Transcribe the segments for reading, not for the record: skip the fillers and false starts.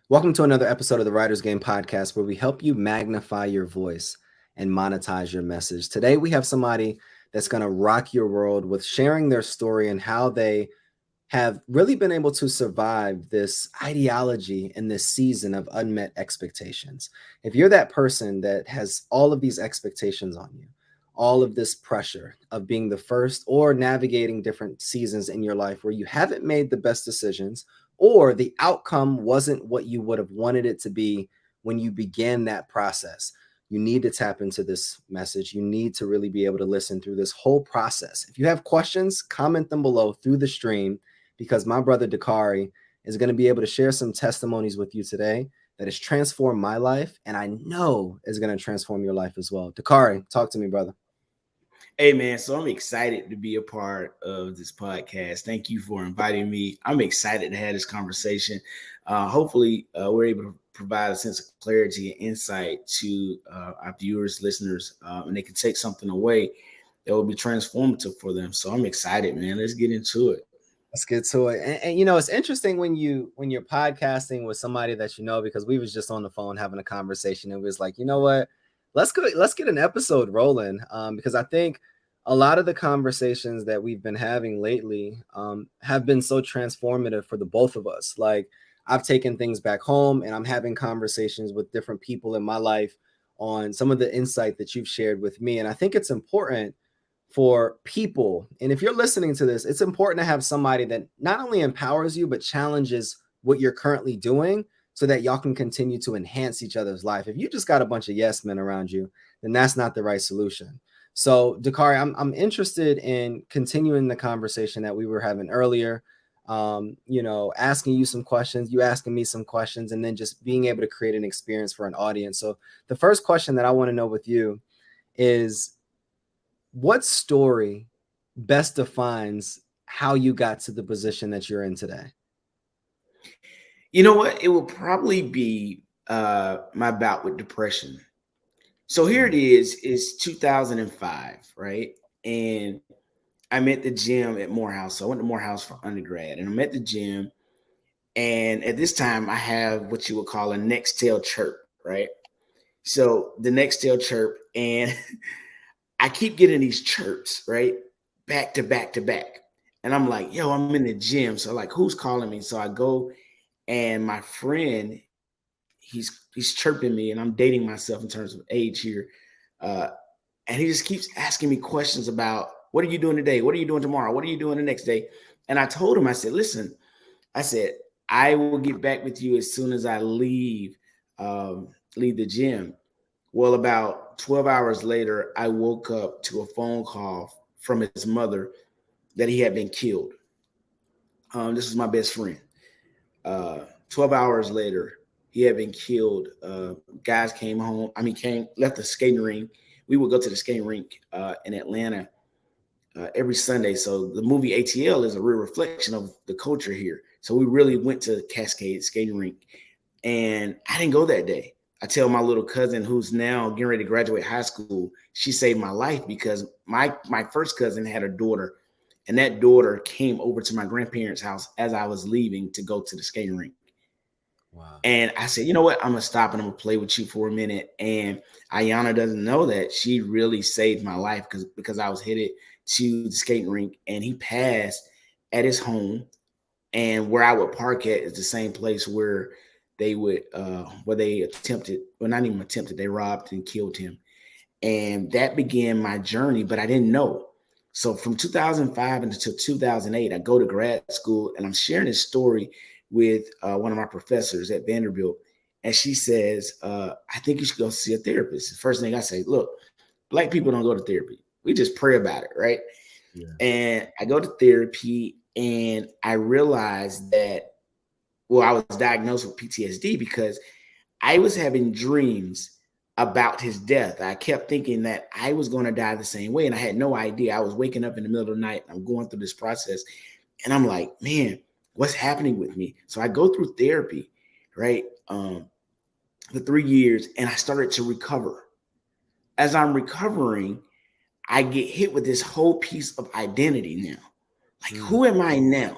Welcome to another episode of the Writer's Game podcast, where we help you magnify your voice and monetize your message. Today, we have somebody that's going to rock your world with sharing their story and how they have really been able to survive this ideology in this season of unmet expectations. If you're that person that has all of these expectations on you, all of this pressure of being the first or navigating different seasons in your life where you haven't made the best decisions or the outcome wasn't what you would have wanted it to be when you began that process, you need to tap into this message. You need to really be able to listen through this whole process. If you have questions, comment them below through the stream, because my brother Dacari is going to be able to share some testimonies with you today that has transformed my life, and I know is going to transform your life as well. Dacari, talk to me, brother. Hey, man, so I'm excited to be a part of this podcast. Thank you for inviting me. I'm excited to have this conversation. Hopefully, we're able to provide a sense of clarity and insight to our viewers, listeners, and they can take something away that will be transformative for them. So I'm excited, man. Let's get into it. Let's get to it. And it's interesting when you're podcasting with somebody that you know, because we was just on the phone having a conversation and we was like, you know what, let's get an episode rolling, because I think a lot of the conversations that we've been having lately have been so transformative for the both of us. Like, I've taken things back home and I'm having conversations with different people in my life on some of the insight that you've shared with me. And I think it's important for people, and if you're listening to this, it's important to have somebody that not only empowers you but challenges what you're currently doing, so that y'all can continue to enhance each other's life. If you just got a bunch of yes men around you, then that's not the right solution. So Dacari, I'm interested in continuing the conversation that we were having earlier, asking you some questions, you asking me some questions, and then just being able to create an experience for an audience. So the first question that I want to know with you is, what story best defines how you got to the position that you're in today? You know what? It will probably be my bout with depression. So here it is. It's 2005, right? And I'm at the gym at Morehouse. So I went to Morehouse for undergrad, and I'm at the gym. And at this time, I have what you would call a next tail chirp, right? So the next tail chirp, and I keep getting these chirps, right? Back to back to back. And I'm like, yo, I'm in the gym. So like, who's calling me? So I go, and my friend, he's chirping me, and I'm dating myself in terms of age here. Uh, and he just keeps asking me questions about, what are you doing today? What are you doing tomorrow? What are you doing the next day? And I told him, I said, listen, I said, I will get back with you as soon as I leave the gym. Well, about 12 hours later, I woke up to a phone call from his mother that he had been killed. This was my best friend. 12 hours later, he had been killed. Guys came home. Left the skating rink. We would go to the skating rink in Atlanta every Sunday. So the movie ATL is a real reflection of the culture here. So we really went to Cascade skating rink, and I didn't go that day. I tell my little cousin, who's now getting ready to graduate high school, she saved my life because my first cousin had a daughter, and that daughter came over to my grandparents' house as I was leaving to go to the skating rink. Wow. And I said, you know what? I'm gonna stop and I'm gonna play with you for a minute. And Ayana doesn't know that she really saved my life because I was headed to the skating rink, and he passed at his home. And where I would park at is the same place where they attempted, well, not even attempted, they robbed and killed him. And that began my journey, but I didn't know. So from 2005 until 2008, I go to grad school, and I'm sharing this story with one of my professors at Vanderbilt. And she says, I think you should go see a therapist. The first thing I say, look, Black people don't go to therapy. We just pray about it, right? Yeah. And I go to therapy, and I realized that, well, I was diagnosed with PTSD because I was having dreams about his death. I kept thinking that I was going to die the same way, and I had no idea. I was waking up in the middle of the night. I'm going through this process, and I'm like, man, what's happening with me? So I go through therapy, right, for 3 years, and I started to recover. As I'm recovering, I get hit with this whole piece of identity now. Like, who am I now?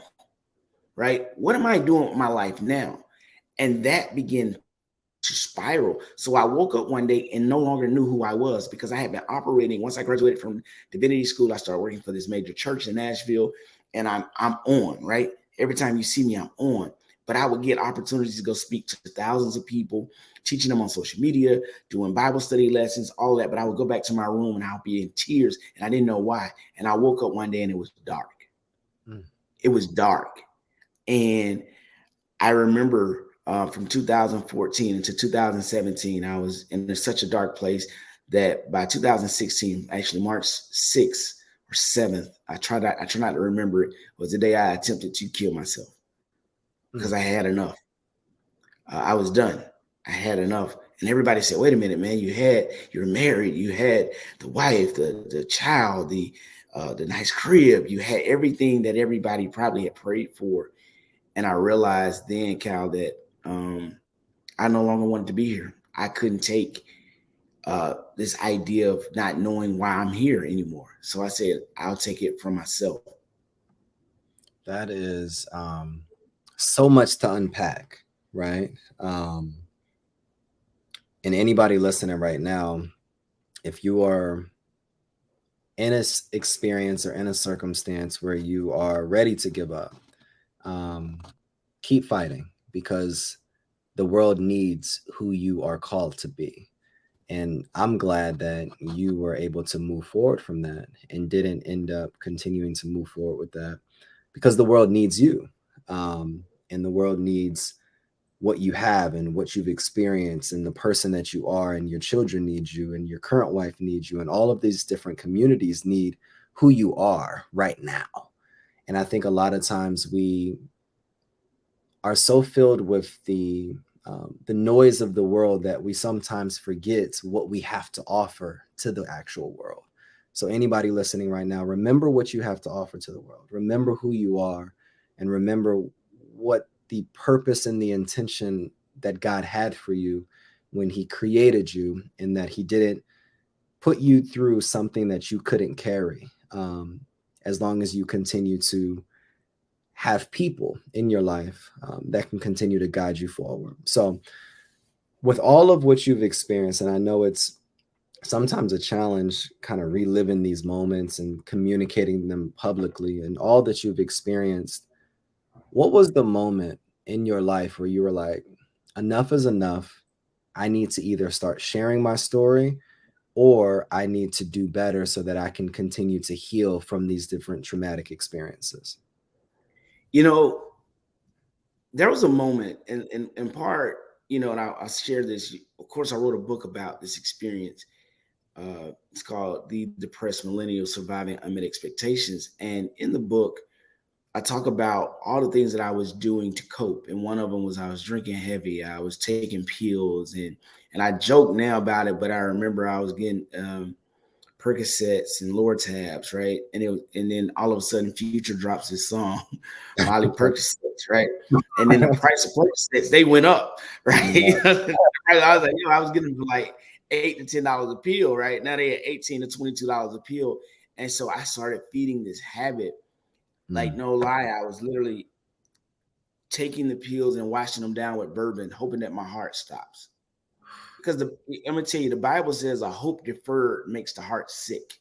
Right? What am I doing with my life now? And that began to spiral. So I woke up one day and no longer knew who I was, because I had been operating. Once I graduated from divinity school, I started working for this major church in Nashville, and I'm on, right? Every time you see me, I'm on. But I would get opportunities to go speak to thousands of people, teaching them on social media, doing Bible study lessons, all that. But I would go back to my room and I'll be in tears, and I didn't know why. And I woke up one day and it was dark. It was dark. And I remember from 2014 into 2017, I was in such a dark place that by 2016, actually March 6th or 7th, I try not to remember it, was the day I attempted to kill myself, because I had enough. I was done. I had enough. And everybody said, wait a minute, man, you're married, you had the wife, the child, the nice crib, you had everything that everybody probably had prayed for. And I realized then, Cal, that I no longer wanted to be here. I couldn't take this idea of not knowing why I'm here anymore. So I said, I'll take it for myself. That is so much to unpack, right? And anybody listening right now, if you are in a experience or in a circumstance where you are ready to give up, keep fighting, because the world needs who you are called to be. And I'm glad that you were able to move forward from that and didn't end up continuing to move forward with that, because the world needs you. And the world needs what you have and what you've experienced and the person that you are, and your children need you, and your current wife needs you, and all of these different communities need who you are right now. And I think a lot of times we are so filled with the noise of the world that we sometimes forget what we have to offer to the actual world. So anybody listening right now, remember what you have to offer to the world. Remember who you are, and remember what the purpose and the intention that God had for you when he created you, and that he didn't put you through something that you couldn't carry, as long as you continue to have people in your life that can continue to guide you forward. So with all of what you've experienced, and I know it's sometimes a challenge kind of reliving these moments and communicating them publicly, and all that you've experienced, what was the moment in your life where you were like, enough is enough? I need to either start sharing my story, or I need to do better so that I can continue to heal from these different traumatic experiences? You know, there was a moment, and in part, and I'll share this. Of course, I wrote a book about this experience. It's called The Depressed Millennial Surviving Unmet Expectations. And in the book, I talk about all the things that I was doing to cope. And one of them was I was drinking heavy. I was taking pills, and I joke now about it, but I remember I was getting Percocets and Lortabs, right? And then all of a sudden Future drops his song, Molly Percocets, right? And then the price of Percocets, they went up, right? Yeah. I was like, I was getting like $8 to $10 a pill, right? Now they at $18 to $22 a pill. And so I started feeding this habit. Like, no lie, I was literally taking the pills and washing them down with bourbon, hoping that my heart stops. Because I'm gonna tell you, the Bible says a hope deferred makes the heart sick.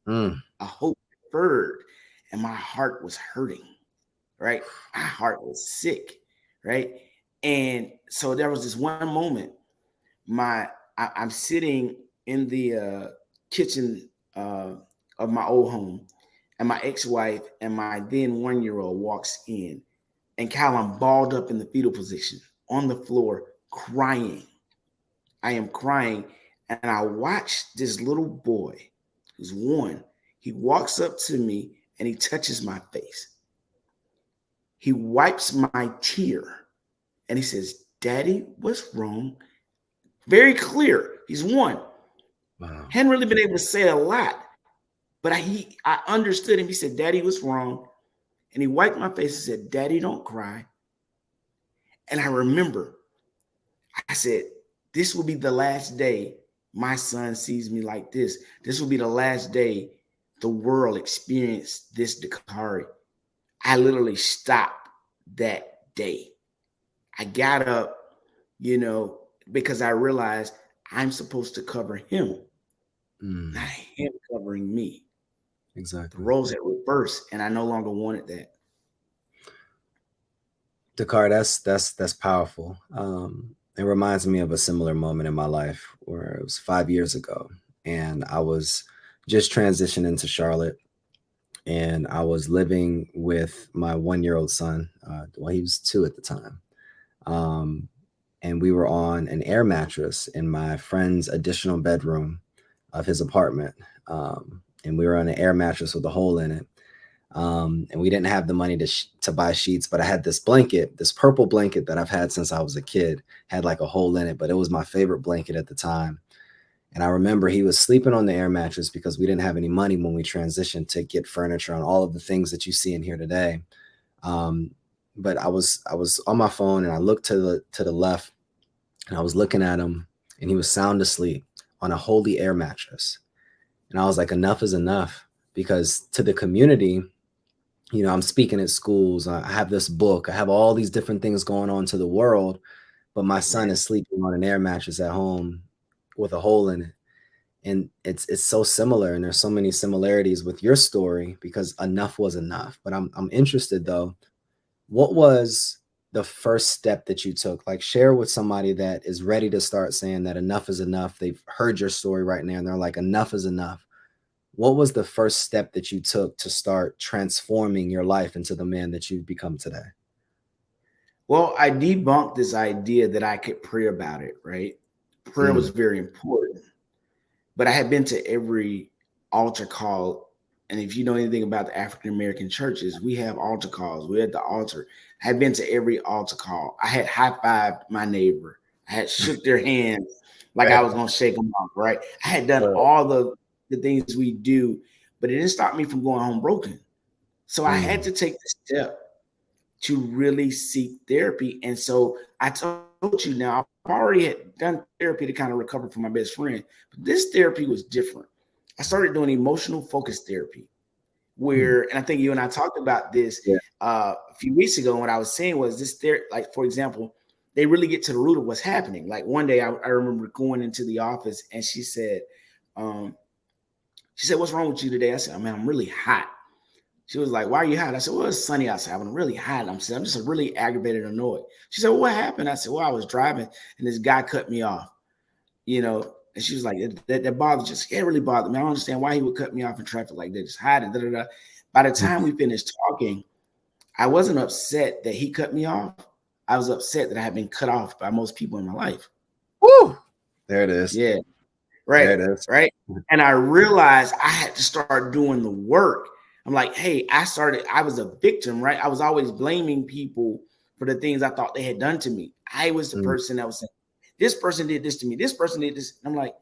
A hope deferred, and my heart was hurting, right? My heart was sick, right? And so there was this one moment. I'm sitting in the kitchen of my old home, and my ex-wife and my then 1-year-old walks in, and Kyle, I'm balled up in the fetal position on the floor, crying. I am crying, and I watch this little boy who's 1. He walks up to me and he touches my face. He wipes my tear and he says, "Daddy, what's wrong?" Very clear. He's 1. Wow. Hadn't really been able to say a lot, but I understood him. He said, "Daddy, what's wrong?" And he wiped my face and said, "Daddy, don't cry." And I remember, I said, this will be the last day my son sees me like this. This will be the last day the world experienced this Dacari. I literally stopped that day. I got up because I realized I'm supposed to cover him, not Mm, him covering me. The exactly. roles had reversed, and I no longer wanted that. Dacari, that's powerful. It reminds me of a similar moment in my life where it was 5 years ago, and I was just transitioning to Charlotte, and I was living with my 1-year-old son. Well, he was 2 at the time, um, and we were on an air mattress in my friend's additional bedroom of his apartment, and we were on an air mattress with a hole in it. And we didn't have the money to buy sheets, but I had this blanket, this purple blanket that I've had since I was a kid, had like a hole in it, but it was my favorite blanket at the time. And I remember he was sleeping on the air mattress because we didn't have any money when we transitioned to get furniture and all of the things that you see in here today. Um, but I was on my phone and I looked to the left and I was looking at him and he was sound asleep on a holy air mattress. And I was like, enough is enough, because to the community, I'm speaking at schools. I have this book. I have all these different things going on to the world, but my son Right. is sleeping on an air mattress at home with a hole in it. And it's so similar, and there's so many similarities with your story because enough was enough. But I'm interested though, what was the first step that you took? Like, share with somebody that is ready to start saying that enough is enough. They've heard your story right now and they're like, enough is enough. What was the first step that you took to start transforming your life into the man that you've become today? Well, I debunked this idea that I could pray about it, right? Prayer was Mm, very important, but I had been to every altar call. And if you know anything about the African American churches, we have altar calls. We're at the altar. I had been to every altar call. I had high fived my neighbor. I had shook their hands like I right, was going to shake them off, right? I had done right. all the things we do, but it didn't stop me from going home broken. So I had Mm, to take the step to really seek therapy. And so I told you now, I've already had done therapy to kind of recover from my best friend, but this therapy was different. I started doing emotional focus therapy, hmm. where, and I think you and I talked about this Yeah. a few weeks ago. And what I was saying was this therapy, like, for example, they really get to the root of what's happening. Like one day I remember going into the office and um, she said, "What's wrong with you today?" I said, "Oh man, I'm really hot." She was like, "Why are you hot?" I said, "Well, it's sunny outside. I'm really hot." I'm just really aggravated and annoyed. She said, "Well, what happened?" I said, "Well, I was driving and this guy cut me off, you know." And she was like, that bothers you. It really bothered me. I don't understand why he would cut me off in traffic like that, just hiding. Da, da, da. By the time we finished talking, I wasn't upset that he cut me off. I was upset that I had been cut off by most people in my life. Woo! There it is. Yeah. There Right. it is. Right. And I realized I had to start doing the work. I'm like, hey, I was a victim, right? I was always blaming people for the things I thought they had done to me. I was the Mm, person that was saying, this person did this to me. This person did this. I'm like,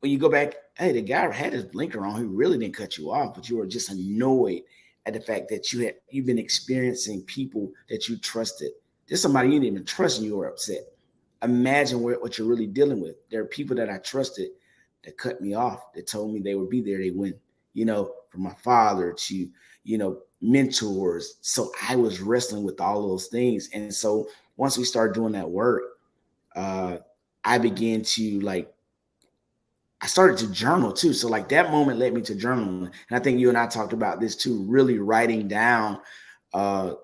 when you go back, hey, the guy had his blinker on. He really didn't cut you off, but you were just annoyed at the fact that you've been experiencing people that you trusted. There's somebody you didn't even trust and you were upset. Imagine what you're really dealing with. There are people that I trusted that cut me off, that told me they would be there. They went, from my father to, mentors. So I was wrestling with all those things. And so once we started doing that work, uh, I began to I started to journal too. So like that moment led me to journaling. And I think you and I talked about this too, really writing down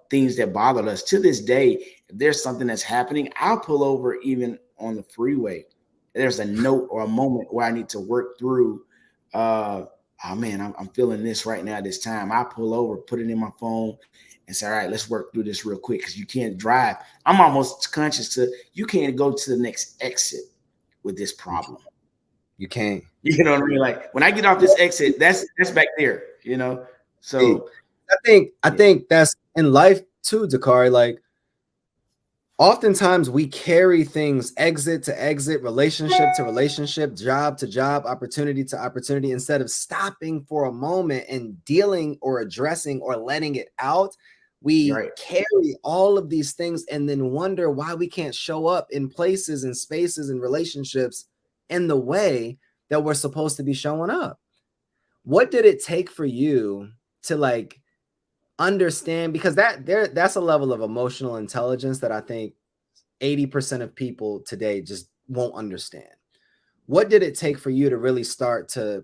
things that bothered us. To this day, if there's something that's happening, I'll pull over even on the freeway. There's a note or a moment where I need to work through. Oh man, I'm feeling this right now at this time. I pull over, put it in my phone, and say, all right, let's work through this real quick because you can't drive. I'm almost conscious to you can't go to the next exit with this you, problem. you can't. You know what I mean? Like when I get off this exit, that's back there, See, So I yeah, think that's in life too, Dacari. Like, oftentimes we carry things exit to exit, relationship to relationship, job to job, opportunity to opportunity, instead of stopping for a moment and dealing or addressing or letting it out. We right. carry all of these things and then wonder why we can't show up in places and spaces and relationships in the way that we're supposed to be showing up. What did it take for you to like understand? Because that's a level of emotional intelligence that I think 80% of people today just won't understand. What did it take for you to really start to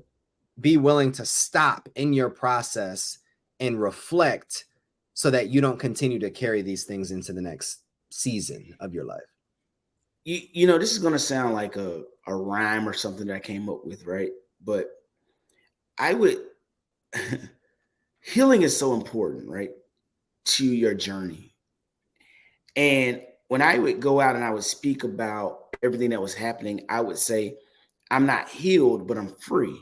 be willing to stop in your process and reflect so that you don't continue to carry these things into the next season of your life? You know, this is going to sound like a rhyme or something that I came up with, right? But I would, healing is so important, right, to your journey. And when I would go out and I would speak about everything that was happening, I would say, I'm not healed, but I'm free.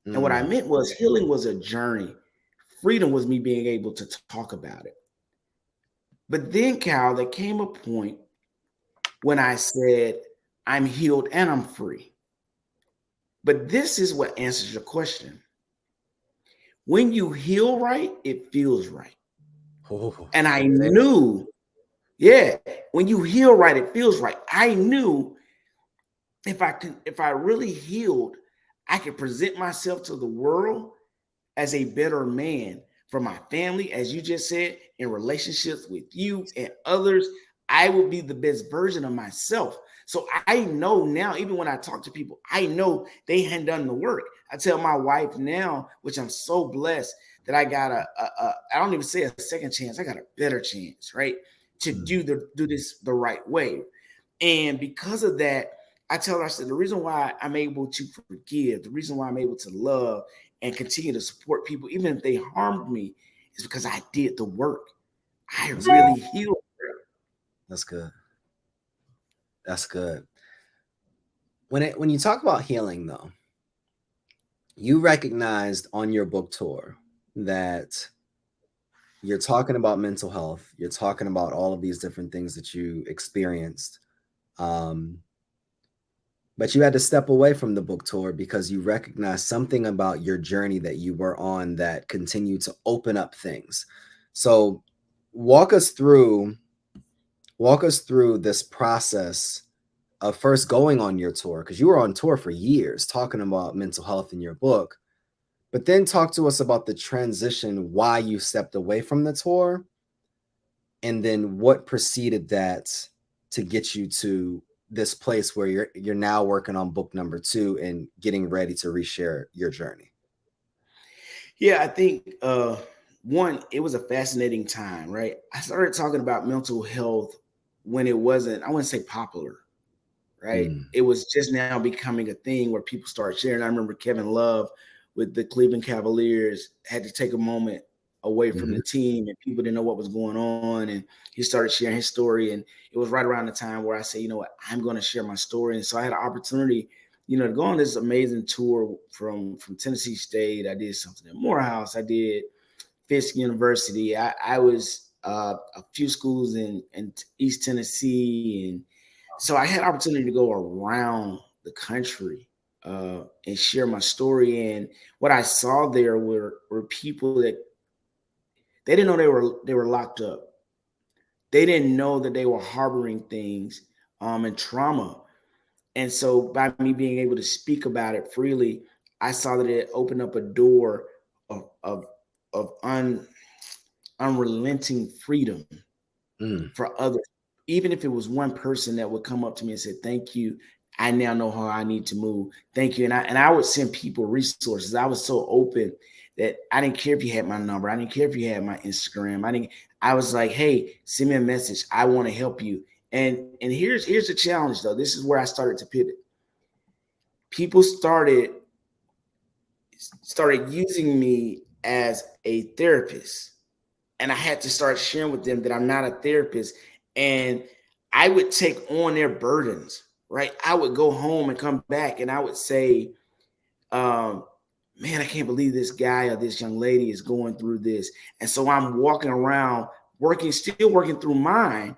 And what I meant was healing was a journey. Freedom was me being able to talk about it. But then, Cal, there came a point when I said, I'm healed and I'm free. But this is what answers your question. When you heal right, it feels right. Oh, And I knew, yeah, when you heal right, it feels right. I knew if I really healed, I could present myself to the world as a better man for my family, as you just said, in relationships with you and others. I will be the best version of myself. So I know now, even when I talk to people, I know they hadn't done the work. I tell my wife now, which I'm so blessed that I got I don't even say a second chance, I got a better chance, right? To do this the right way. And because of that, I tell her, I said, the reason why I'm able to forgive, the reason why I'm able to love and continue to support people, even if they harmed me, is because I did the work. I really healed. That's good. That's good. When you talk about healing, though, you recognized on your book tour that you're talking about mental health. You're talking about all of these different things that you experienced. But you had to step away from the book tour because you recognized something about your journey that you were on that continued to open up things. So walk us through this process of first going on your tour, because you were on tour for years talking about mental health in your book, but then talk to us about the transition, why you stepped away from the tour, and then what preceded that to get you to this place where you're now working on book number 2 and getting ready to reshare your journey. Yeah, I think one, it was a fascinating time, right? I started talking about mental health when it wasn't, I wouldn't say popular, right? It was just now becoming a thing where people started sharing. I remember Kevin Love with the Cleveland Cavaliers had to take a moment away from the team, and people didn't know what was going on, and he started sharing his story. And it was right around the time where I said, you know what, I'm going to share my story. And so I had an opportunity, you know, to go on this amazing tour from Tennessee State. I did something at Morehouse. I did Fisk University. I was a few schools in East Tennessee, and so I had opportunity to go around the country and share my story. And what I saw there were people that they didn't know they were locked up. They didn't know that they were harboring things and trauma. And so by me being able to speak about it freely, I saw that it opened up a door of unrelenting freedom for others. Even if it was one person that would come up to me and say, thank you, I now know how I need to move. Thank you. And I would send people resources. I was so open that I didn't care if you had my number. I didn't care if you had my Instagram. I was like, hey, send me a message. I want to help you. And here's the challenge, though. This is where I started to pivot. People started using me as a therapist. And I had to start sharing with them that I'm not a therapist. And I would take on their burdens, right? I would go home and come back and I would say, man, I can't believe this guy or this young lady is going through this. And so I'm walking around still working through mine,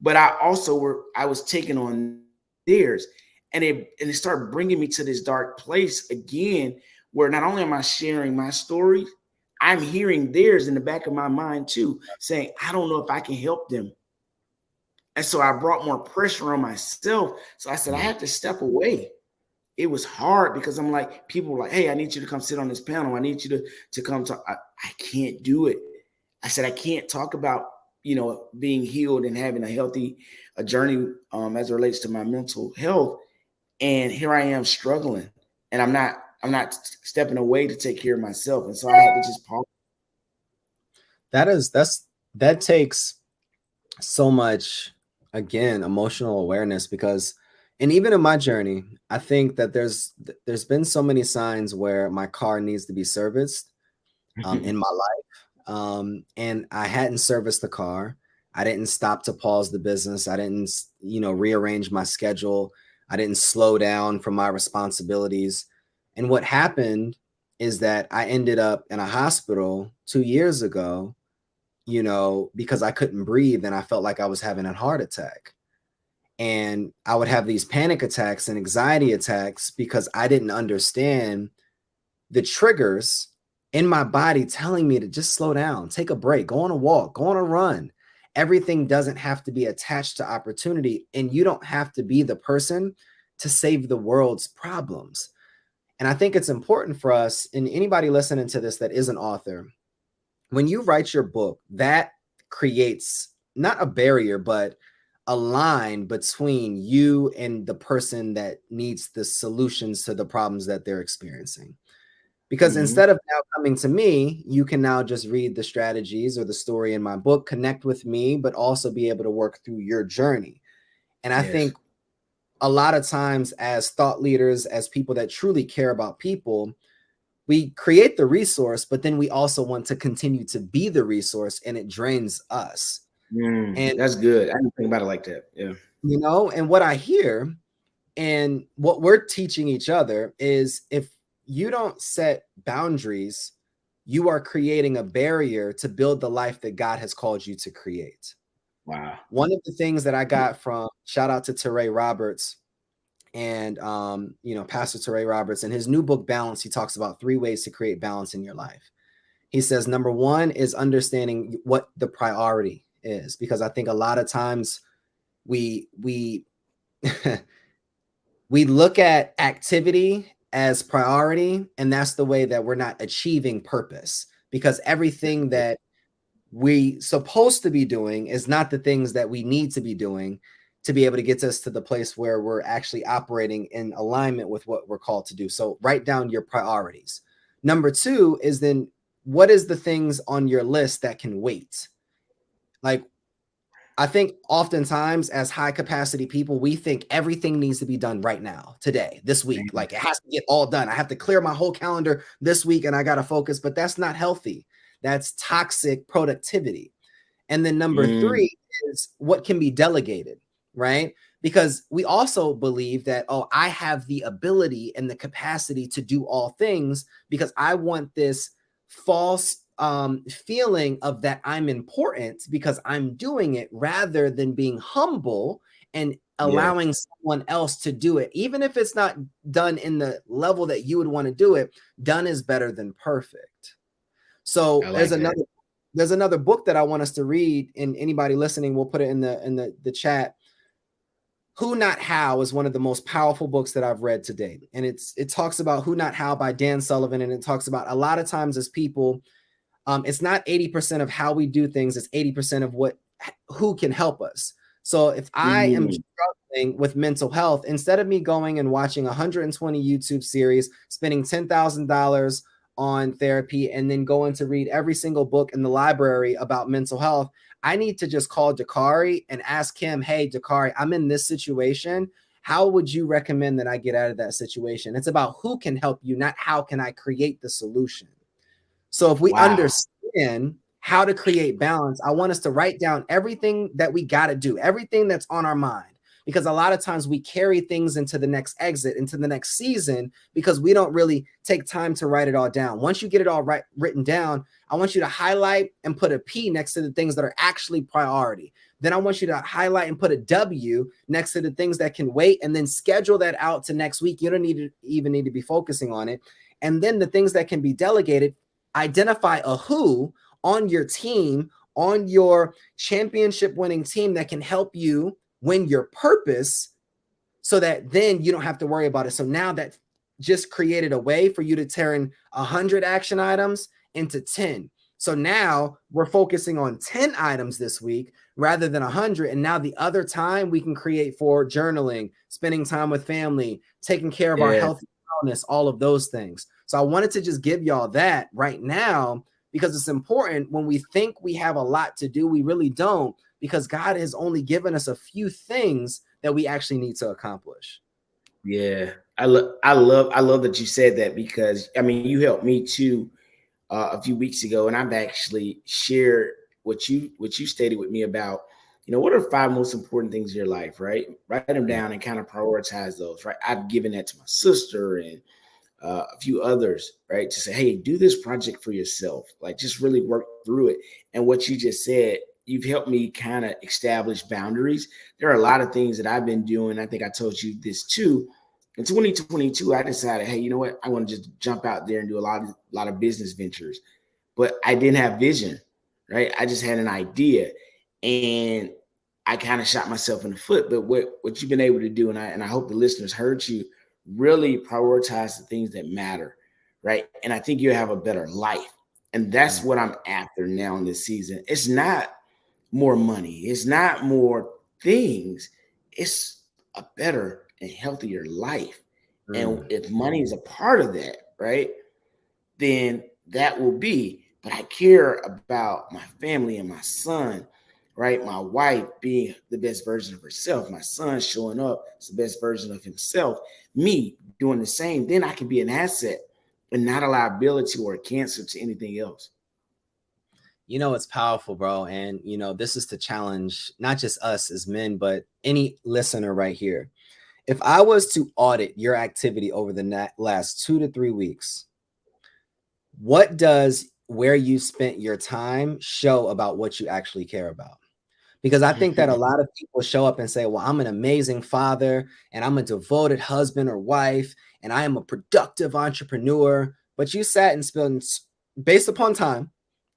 but I was taking on theirs. And it started bringing me to this dark place again, where not only am I sharing my story, I'm hearing theirs in the back of my mind too, saying, I don't know if I can help them. And so I brought more pressure on myself. So I said, I have to step away. It was hard because I'm like, people were like, hey, I need you to come sit on this panel. I need you to come talk. I can't do it. I said, I can't talk about being healed and having a journey as it relates to my mental health. And here I am struggling, and I'm not stepping away to take care of myself. And so I had to just pause. That takes so much, again, emotional awareness, because, and even in my journey, I think that there's been so many signs where my car needs to be serviced in my life, and I hadn't serviced the car. I didn't stop to pause the business. I didn't rearrange my schedule. I didn't slow down from my responsibilities. And what happened is that I ended up in a hospital 2 years ago, because I couldn't breathe and I felt like I was having a heart attack. And I would have these panic attacks and anxiety attacks because I didn't understand the triggers in my body telling me to just slow down, take a break, go on a walk, go on a run. Everything doesn't have to be attached to opportunity, and you don't have to be the person to save the world's problems. And I think it's important for us, and anybody listening to this that is an author, when you write your book, that creates not a barrier, but a line between you and the person that needs the solutions to the problems that they're experiencing. Because instead of now coming to me, you can now just read the strategies or the story in my book, connect with me, but also be able to work through your journey. And I think a lot of times, as thought leaders, as people that truly care about people, we create the resource, but then we also want to continue to be the resource, and it drains us. And that's good. I didn't think about it like that. Yeah. And what I hear and what we're teaching each other is, if you don't set boundaries, you are creating a barrier to build the life that God has called you to create. Wow. One of the things that I got from, shout out to Teray Roberts, and Pastor Teray Roberts, in his new book Balance, he talks about 3 ways to create balance in your life. He says number 1 is understanding what the priority is, because I think a lot of times we we look at activity as priority, and that's the way that we're not achieving purpose, because everything that we supposed to be doing is not the things that we need to be doing to be able to get us to the place where we're actually operating in alignment with what we're called to do. So write down your priorities. Number 2 is then, what is the things on your list that can wait? Like, I think oftentimes as high capacity people, we think everything needs to be done right now, today, this week. Like, it has to get all done. I have to clear my whole calendar this week and I got to focus, but that's not healthy. That's toxic productivity. And then number 3 is what can be delegated, right? Because we also believe that, I have the ability and the capacity to do all things, because I want this false feeling of that I'm important because I'm doing it, rather than being humble and allowing someone else to do it. Even if it's not done in the level that you would want to do it, done is better than perfect. So there's another book that I want us to read, and anybody listening, we'll put it in the chat. Who Not How is one of the most powerful books that I've read to date. And it talks about Who Not How by Dan Sullivan. And it talks about, a lot of times as people, it's not 80% of how we do things, it's 80% of who can help us. So if I am struggling with mental health, instead of me going and watching 120 YouTube series, spending $10,000 on therapy, and then going to read every single book in the library about mental health, I need to just call Dacari and ask him, hey, Dacari, I'm in this situation. How would you recommend that I get out of that situation? It's about who can help you, not how can I create the solution. So if we understand how to create balance, I want us to write down everything that we got to do, everything that's on our mind. Because a lot of times we carry things into the next exit, into the next season, because we don't really take time to write it all down. Once you get it all written down, I want you to highlight and put a P next to the things that are actually priority. Then I want you to highlight and put a W next to the things that can wait, and then schedule that out to next week. You don't even need to be focusing on it. And then the things that can be delegated, identify a who on your team, on your championship winning team, that can help you win your purpose, so that then you don't have to worry about it. So now that just created a way for you to turn 100 action items into 10. So now we're focusing on 10 items this week rather than 100. And now the other time we can create for journaling, spending time with family, taking care of our Yeah. health and wellness, all of those things. So I wanted to just give y'all that right now because it's important. When we think we have a lot to do, we really don't, because God has only given us a few things that we actually need to accomplish. Yeah. I love that you said that, because I mean, you helped me too a few weeks ago, and I've actually shared what you stated with me about, what are the 5 most important things in your life, right? Write them Yeah. down and kind of prioritize those, right? I've given that to my sister and a few others, right? To say, hey, do this project for yourself, like just really work through it. And what you just said, you've helped me kind of establish boundaries. There are a lot of things that I've been doing. I think I told you this too. In 2022, I decided, hey, you know what? I want to just jump out there and do a lot of business ventures, but I didn't have vision, right? I just had an idea, and I kind of shot myself in the foot. But what you've been able to do, and I hope the listeners heard you, really prioritize the things that matter, right? And I think you'll have a better life. And that's what I'm after now in this season. It's not more money, it's not more things, it's a better and healthier life. And Mm. if money is a part of that, right, then that will be. But I care about my family and my son, right? My wife being the best version of herself, my son showing up as the best version of himself, me doing the same. Then I can be an asset and not a liability or a cancer to anything else. It's powerful, bro. And, this is to challenge not just us as men, but any listener right here. If I was to audit your activity over the last 2 to 3 weeks, what does where you spent your time show about what you actually care about? Because I think that a lot of people show up and say, well, I'm an amazing father and I'm a devoted husband or wife and I am a productive entrepreneur. But you sat and spent, based upon time,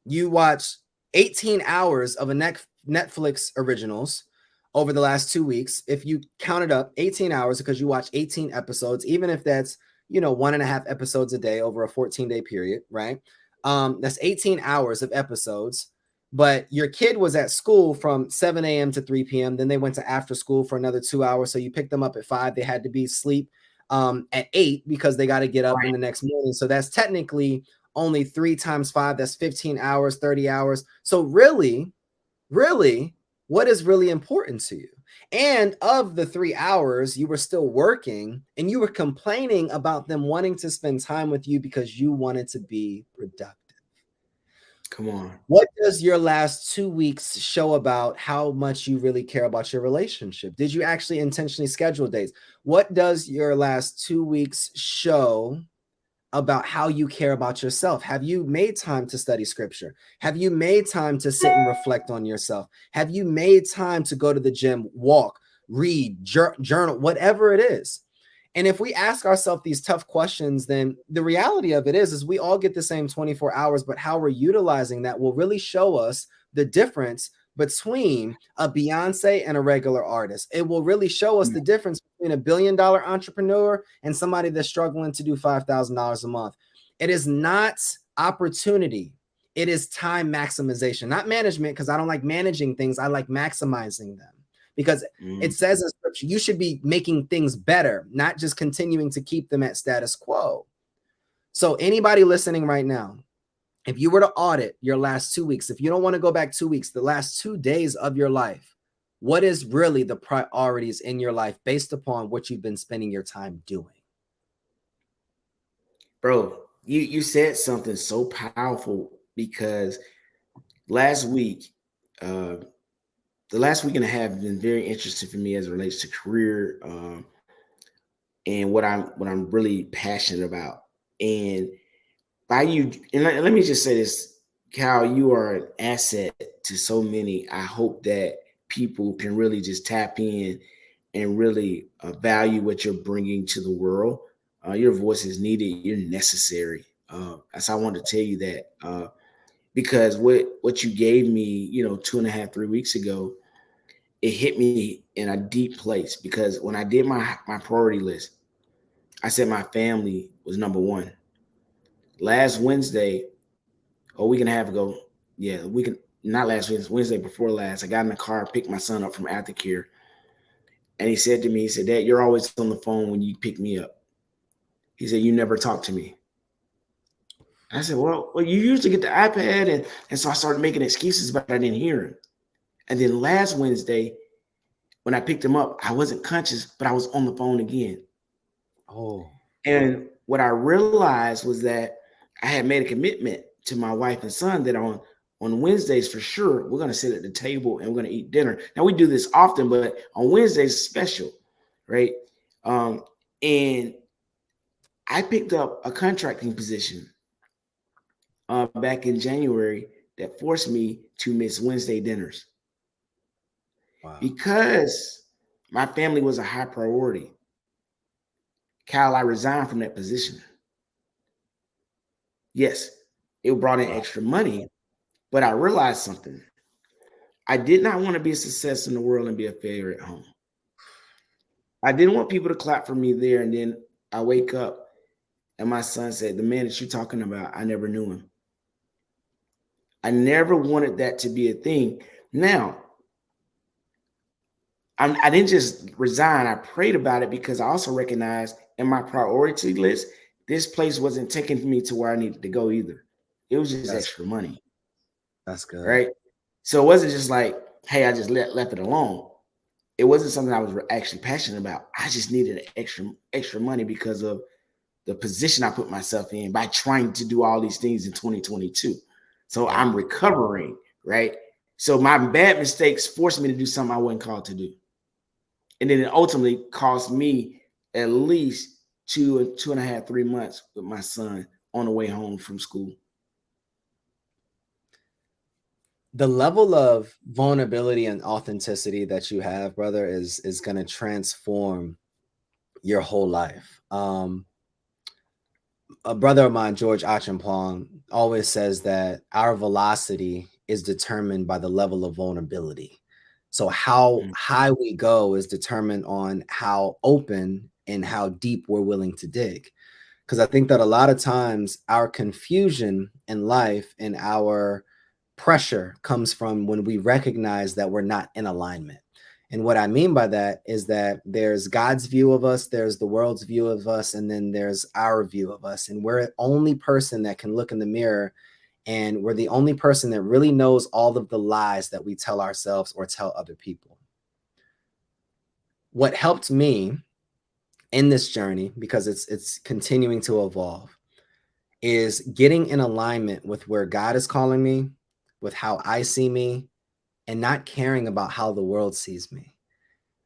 you watched 18 hours of a Netflix originals over the last 2 weeks. If you counted up 18 hours because you watch 18 episodes, even if that's, 1.5 episodes a day over a 14-day period, right? That's 18 hours of episodes. But your kid was at school from 7 a.m. to 3 p.m. Then they went to after school for another 2 hours. So you picked them up at 5. They had to be asleep at 8 because they got to get up in the next morning. So that's technically only 3 times 5. That's 15 hours, 30 hours. So really, what is really important to you? And of the 3 hours, you were still working and you were complaining about them wanting to spend time with you because you wanted to be productive. Come on. What does your last 2 weeks show about how much you really care about your relationship? Did you actually intentionally schedule dates? What does your last 2 weeks show about how you care about yourself? Have you made time to study scripture? Have you made time to sit and reflect on yourself? Have you made time to go to the gym, walk, read, journal, whatever it is? And if we ask ourselves these tough questions, then the reality of it is we all get the same 24 hours, but how we're utilizing that will really show us the difference between a Beyonce and a regular artist. It will really show us the difference between a $1 billion entrepreneur and somebody that's struggling to do $5,000 a month. It is not opportunity. It is time maximization, not management, because I don't like managing things. I like maximizing them. Because it says in scripture, you should be making things better, not just continuing to keep them at status quo. So anybody listening right now, if you were to audit your last 2 weeks, if you don't want to go back 2 weeks, the last 2 days of your life, what is really the priorities in your life based upon what you've been spending your time doing? Bro, you said something so powerful, because last week, the last week and a half has been very interesting for me as it relates to career, and what I'm really passionate about. And by you, and let me just say this, Cal, you are an asset to so many. I hope that people can really just tap in and really value what you're bringing to the world. Your voice is needed. You're necessary. So I want to tell you that, because what you gave me, 2.5, 3 weeks ago, it hit me in a deep place. Because when I did my priority list, I said my family was number one. Last Wednesday, a week and a half ago. Yeah, we can not last Wednesday before last. I got in the car, picked my son up from aftercare, and he said to me, he said, "Dad, you're always on the phone when you pick me up." He said, "You never talk to me." I said, well, you usually get the iPad, and so I started making excuses, but I didn't hear him. And then last Wednesday, when I picked him up, I wasn't conscious, but I was on the phone again. Oh, And what I realized was that I had made a commitment to my wife and son that on Wednesdays for sure we're going to sit at the table and we're going to eat dinner. Now we do this often, but on Wednesdays it's special, right? And I picked up a contracting position back in January that forced me to miss Wednesday dinners wow. because my family was a high priority. Kyle, I resigned from that position. Yes, it brought in Wow. extra money, but I realized something. I did not want to be a success in the world and be a failure at home. I didn't want people to clap for me there. And then I wake up and my son said, "The man that you're talking about, I never knew him." I never wanted that to be a thing. Now, I didn't just resign. I prayed about it because I also recognized in my priority list, this place wasn't taking me to where I needed to go either. It was just That's extra money, that's good. right? So it wasn't just like, hey, I just left it alone. It wasn't something I was actually passionate about. I just needed extra money because of the position I put myself in by trying to do all these things in 2022. So Yep. I'm recovering, right? So my bad mistakes forced me to do something I wasn't called to do. And then it ultimately cost me at least 2.5, 3 months with my son on the way home from school. The level of vulnerability and authenticity that you have, brother, is going to transform your whole life. A brother of mine, George Achampong, always says that our velocity is determined by the level of vulnerability. So how Mm. high we go is determined on how open and how deep we're willing to dig. Because I think that a lot of times our confusion in life and our pressure comes from when we recognize that we're not in alignment. And what I mean by that is that there's God's view of us, there's the world's view of us, and then there's our view of us. And we're the only person that can look in the mirror, and we're the only person that really knows all of the lies that we tell ourselves or tell other people. What helped me in this journey, because it's continuing to evolve, is getting in alignment with where God is calling me, with how I see me, and not caring about how the world sees me.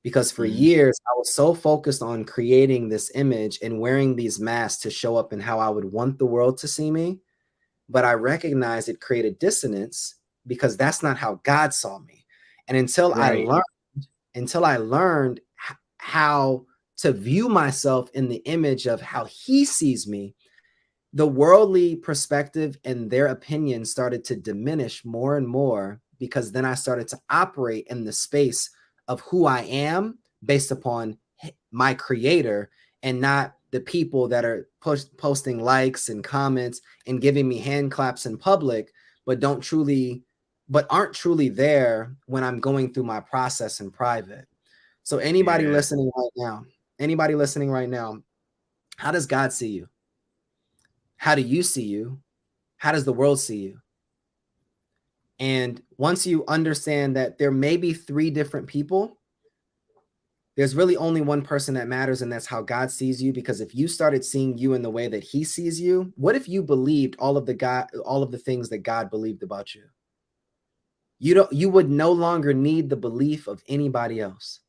Because for Mm. years, I was so focused on creating this image and wearing these masks to show up in how I would want the world to see me. But I recognized it created dissonance because that's not how God saw me. And Right. until I learned how to view myself in the image of how he sees me, the worldly perspective and their opinion started to diminish more and more, because then I started to operate in the space of who I am based upon my creator, and not the people that are posting likes and comments and giving me hand claps in public, but aren't truly there when I'm going through my process in private. So Yeah. anybody listening right now, how does God see you? How do you see you? How does the world see you? And once you understand that there may be three different people, there's really only one person that matters, and that's how God sees you. Because if you started seeing you in the way that he sees you, what if you believed all of the things that God believed about you? You would no longer need the belief of anybody else.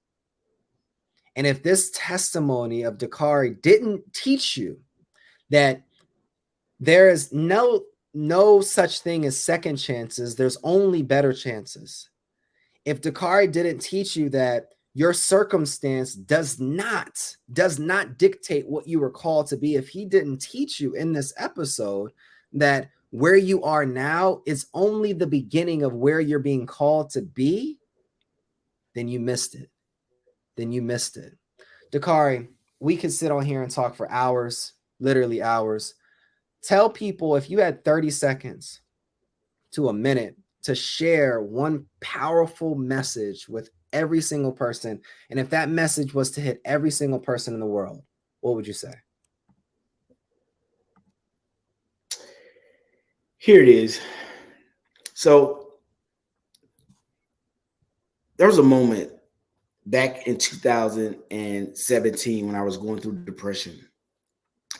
And if this testimony of Dacari didn't teach you that there is no such thing as second chances, there's only better chances. If Dacari didn't teach you that your circumstance does not dictate what you were called to be, if he didn't teach you in this episode that where you are now is only the beginning of where you're being called to be, then you missed it. Dacari, we could sit on here and talk for hours, literally hours. Tell people, if you had 30 seconds, to a minute to share one powerful message with every single person, and if that message was to hit every single person in the world, what would you say? Here it is. So there was a moment back in 2017 when I was going through depression.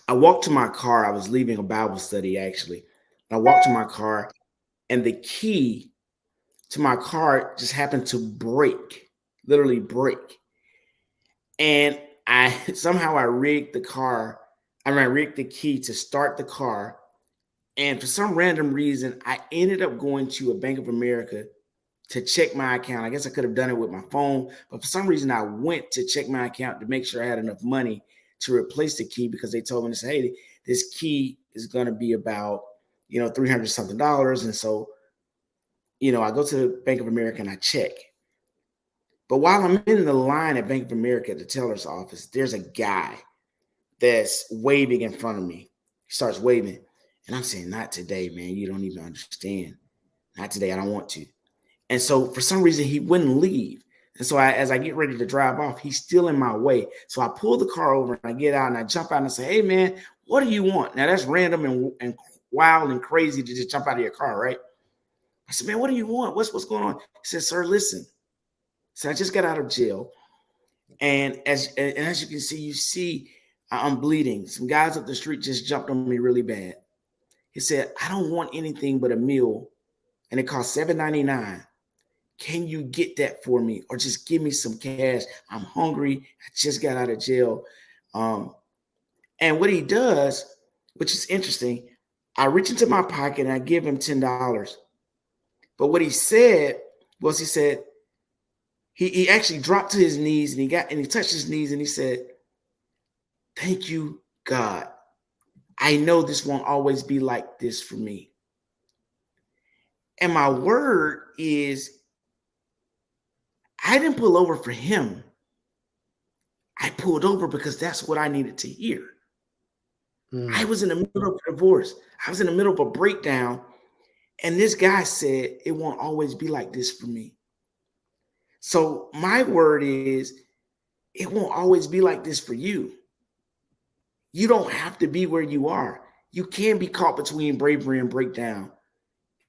I walked to my car. I was leaving a Bible study, actually. I walked to my car, and the key to my car just happened to break, literally break. And I rigged the car. I rigged the key to start the car. And for some random reason, I ended up going to a Bank of America to check my account. I guess I could have done it with my phone, but for some reason, I went to check my account to make sure I had enough money to replace the key, because they told me to say, hey, this key is going to be about, $300 something. And so, I go to the Bank of America and I check. But while I'm in the line at Bank of America at the teller's office, there's a guy that's waving in front of me. He starts waving. And I'm saying, not today, man. You don't even understand. Not today. I don't want to. And so for some reason, he wouldn't leave. And so as I get ready to drive off, he's still in my way. So I pull the car over and I get out and I jump out and say, hey, man, what do you want? Now, that's random and wild and crazy to just jump out of your car, right? I said, man, what do you want? What's going on? He said, sir, listen. So I just got out of jail. And as you can see, I'm bleeding. Some guys up the street just jumped on me really bad. He said, I don't want anything but a meal, and it costs $7.99. Can you get that for me, or just give me some cash? I'm hungry. I just got out of jail. And what he does, which is interesting, I reach into my pocket and I give him $10. But what he said was, he actually dropped to his knees and he touched his knees and he said, thank you, God. I know this won't always be like this for me. And my word is, I didn't pull over for him. I pulled over because that's what I needed to hear. I was in the middle of a divorce. I was in the middle of a breakdown. And this guy said, it won't always be like this for me. So my word is, it won't always be like this for you. You don't have to be where you are. You can be caught between bravery and breakdown.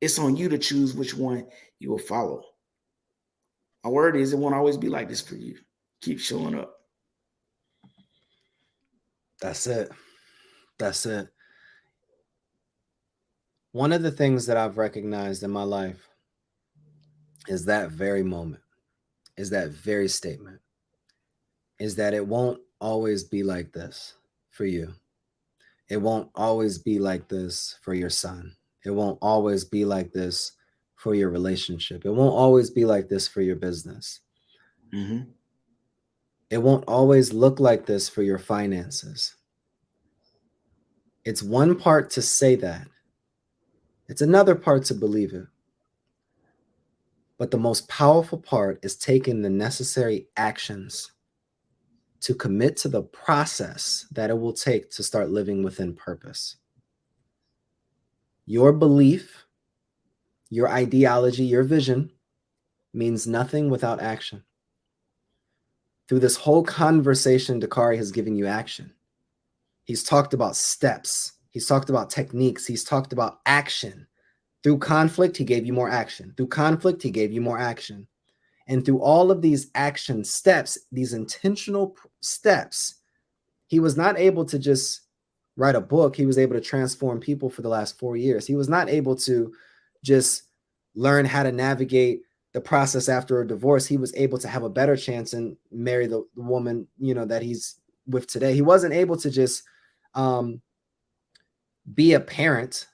It's on you to choose which one you will follow. My word is, it won't always be like this for you. Keep showing up. That's it. That's it. One of the things that I've recognized in my life is that very moment, is that very statement, is that it won't always be like this for you. It won't always be like this for your son. It won't always be like this for your relationship. It won't always be like this for your business. Mm-hmm. It won't always look like this for your finances. It's one part to say that. It's another part to believe it. But the most powerful part is taking the necessary actions to commit to the process that it will take to start living within purpose. Your belief, your ideology, your vision means nothing without action. Through this whole conversation, Dacari has given you action. He's talked about steps. He's talked about techniques. He's talked about action. Through conflict, he gave you more action. Through conflict, he gave you more action. And through all of these action steps, these intentional steps, he was not able to just write a book. He was able to transform people for the last 4 years. He was not able to just learn how to navigate the process after a divorce. He was able to have a better chance and marry the woman, that he's with today. He wasn't able to just be a parent.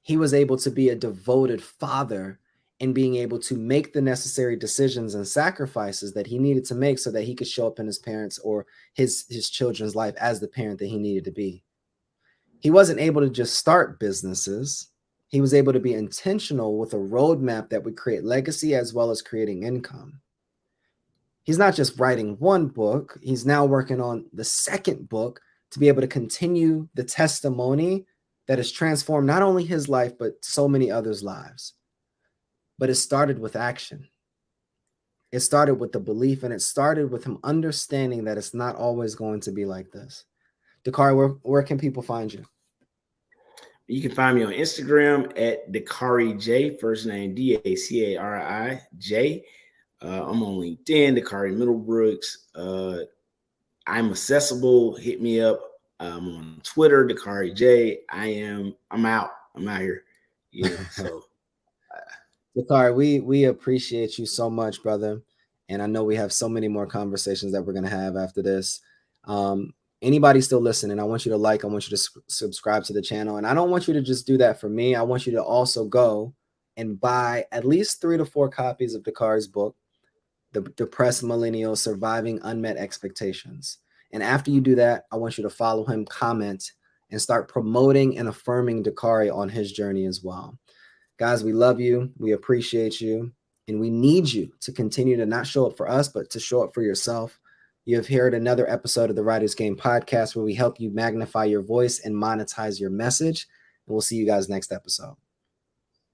He was able to be a devoted father and being able to make the necessary decisions and sacrifices that he needed to make so that he could show up in his parents' or his children's life as the parent that he needed to be. He wasn't able to just start businesses. He was able to be intentional with a roadmap that would create legacy as well as creating income. He's not just writing one book. He's now working on the second book to be able to continue the testimony that has transformed not only his life, but so many others' lives. but it started with action. It started with the belief, and it started with him understanding that it's not always going to be like this. Dacari, where can people find you? You can find me on Instagram at Dacari J, first name Dacari J. I'm on LinkedIn, Dacari Middlebrooks. I'm accessible. Hit me up. I'm on Twitter, Dacari J. I'm out here. So Dacari, we appreciate you so much, brother. And I know we have so many more conversations that we're going to have after this. Anybody still listening, I want you to like, I want you to subscribe to the channel. And I don't want you to just do that for me. I want you to also go and buy at least 3 to 4 copies of Dacari's book, The Depressed Millennial: Surviving Unmet Expectations. And after you do that, I want you to follow him, comment, and start promoting and affirming Dacari on his journey as well. Guys, we love you. We appreciate you. And we need you to continue to not show up for us, but to show up for yourself. You have heard another episode of the Writer's Game podcast, where we help you magnify your voice and monetize your message. And we'll see you guys next episode.